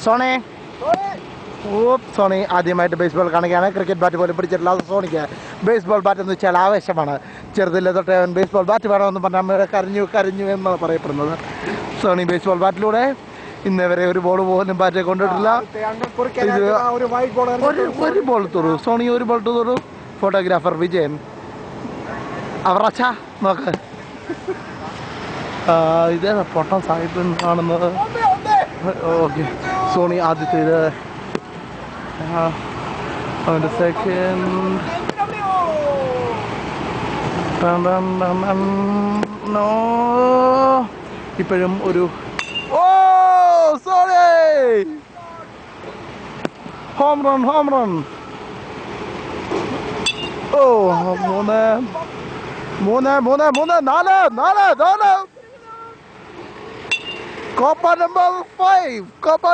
Sony Sony ആദ്യമായിട്ട് baseball കാണുകയാണ്. Cricket bat പോലും പിടിച്ചിട്ടില്ല. സോണിക്ക് ബേസ്ബോൾ ബാറ്റ് എന്ന് വെച്ചാൽ ആവേശമാണ്. ചെറുതിലെ തൊട്ട് അവൻ ബേസ്ബോൾ ബാറ്റ് വേണമെന്ന് പറഞ്ഞാൽ കരഞ്ഞു എന്നാണ് പറയപ്പെടുന്നത്. സോണി ബേസ്ബോൾ ബാറ്റിലൂടെ ഇന്നേ വരെ ഒരു ബോൾ പോലും ബാറ്റ് കൊണ്ടിട്ടില്ല. ഒരു ബോൾ തൊടു സോണി, ഒരു ബോൾ തൊടു. ഫോട്ടോഗ്രാഫർ വിജയൻ അവറച്ച നോക്ക്. ഇതേ പൊട്ടം സാഹിബ് കാണുന്നത്. ഓക്കെ, സോണി ആദ്യത്തേത്. അവൻ്റെ സെക്കൻഡ്. നോ, ഇപ്പോഴും ഒരു സോണി ഹോം റൺ. ഓ, മൂന്ന് നാല്. Copa number 5 6.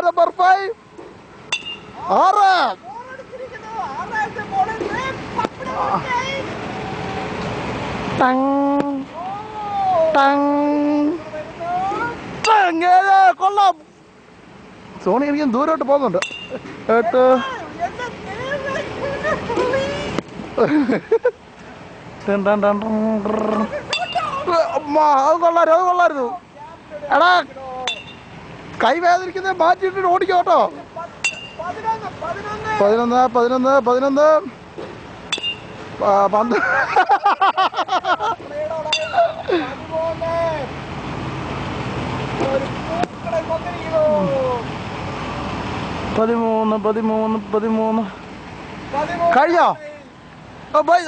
കൊള്ളാം. സോണി എനിക്ക് ദൂരോട്ട് പോകുന്നുണ്ട്. 8. അത് കൊള്ളായിരുന്നു. എടാ, കൈ വേദനിക്കുന്നത് മാറ്റിയിട്ടിട്ട് ഓടിക്കോ കേട്ടോ. 11 12. കഴിഞ്ഞോ?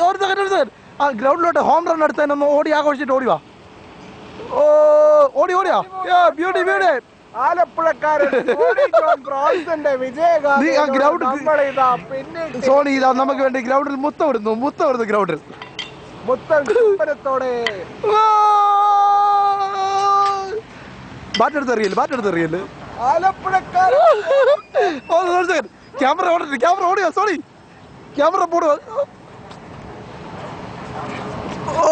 ഒരു സെക്കൻഡ്. ആ ഗ്രൗണ്ടിലോട്ട് ഹോം റൺ എടുത്തതിനൊന്ന് ഓടി ആഘോഷിച്ചിട്ട് ഓടിവാ. ഓടിയാ ബ്യൂട്ടി. സോണി ഇതാ നമുക്ക് വേണ്ടി ഗ്രൗണ്ടിൽ മുത്തമിടുന്നു ഗ്രൗണ്ടിൽ. ബാറ്റെടുത്ത് എറിയല്. ക്യാമറ ഓടിയോ സോണി? ക്യാമറ പോടുക. ഓ